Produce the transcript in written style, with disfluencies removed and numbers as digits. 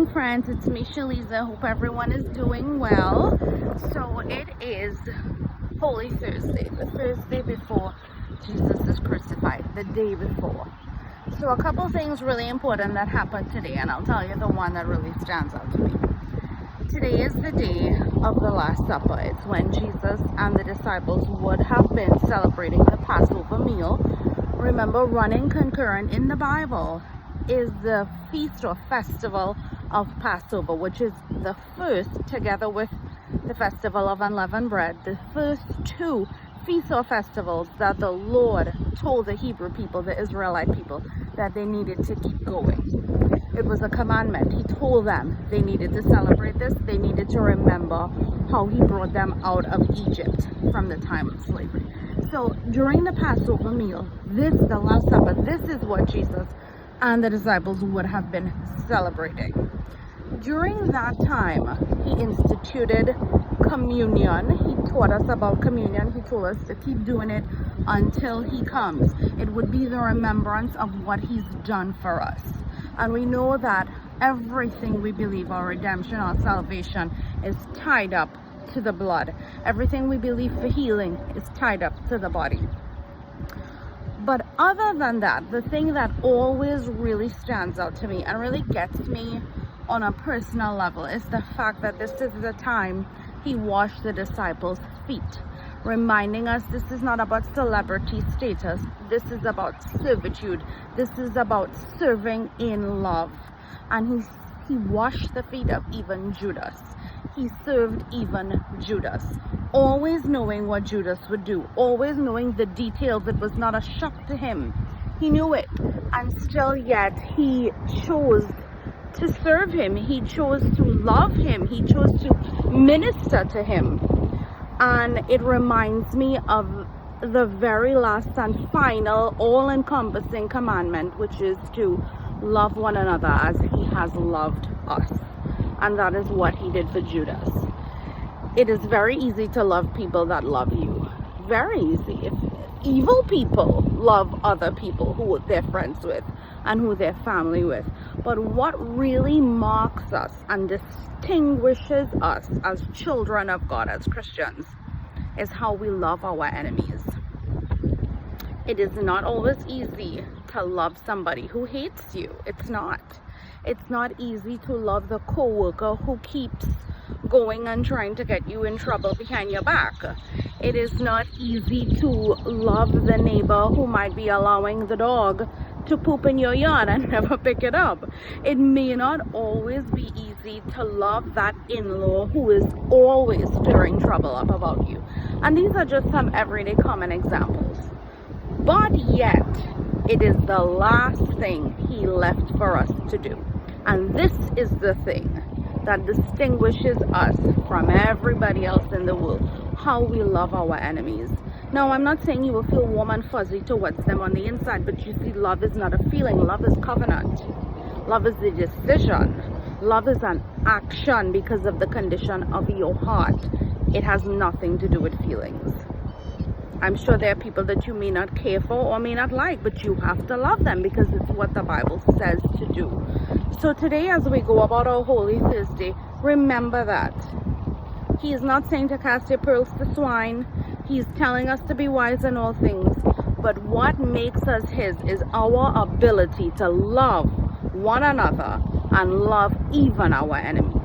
morning, friends. It's me, Shaliza. Hope everyone is doing well. So it is Holy Thursday, the Thursday before Jesus is crucified, the day before. So a couple things really important that happened today, and I'll tell you the one that really stands out to me. Today is the day of the Last Supper. It's when Jesus and the disciples would have been celebrating the Passover meal. Remember, running concurrent in the Bible is the feast or festival of Passover, which is the first, together with the festival of unleavened bread, the first two feasts or festivals that the Lord told the Hebrew people, the Israelite people, that they needed to keep going. It was a commandment. He told them they needed to celebrate this. They needed to remember how he brought them out of Egypt from the time of slavery. So during the Passover meal, the Last Supper, this is what Jesus and the disciples would have been celebrating. During that time, he instituted communion. He taught us about communion. He told us to keep doing it until he comes. It would be the remembrance of what he's done for us. And we know that everything we believe, our redemption, our salvation, is tied up to the blood. Everything we believe for healing is tied up to the body. But other than that, the thing that always really stands out to me and really gets me on a personal level is the fact that this is the time he washed the disciples' feet, reminding us this is not about celebrity status. This is about servitude. This is about serving in love. And he washed the feet of even Judas. He served even Judas, always knowing what Judas would do, always knowing the details. It was not a shock to him. He knew it, and still yet he chose to serve him. He chose to love him. He chose to minister to him. And it reminds me of the very last and final all-encompassing commandment, which is to love one another as he has loved us. And that is what he did for Judas. It is very easy to love people that love you. Very easy. If evil people love other people who they're friends with and who they're family with. But what really marks us and distinguishes us as children of God, as Christians, is how we love our enemies. It is not always easy to love somebody who hates you. It's not. It's not easy to love the co-worker who keeps going and trying to get you in trouble behind your back. It is not easy to love the neighbor who might be allowing the dog to poop in your yard and never pick it up. It may not always be easy to love that in-law who is always stirring trouble up about you. And these are just some everyday common examples. But yet, it is the last thing he left for us to do. And this is the thing that distinguishes us from everybody else in the world, how we love our enemies. Now, I'm not saying you will feel warm and fuzzy towards them on the inside, but you see, love is not a feeling. Love is covenant. Love is a decision. Love is an action because of the condition of your heart. It has nothing to do with feelings. I'm sure there are people that you may not care for or may not like, but you have to love them because it's what the Bible says to do. So today, as we go about our Holy Thursday, remember that he is not saying to cast your pearls to swine. He's telling us to be wise in all things. But what makes us his is our ability to love one another and love even our enemies.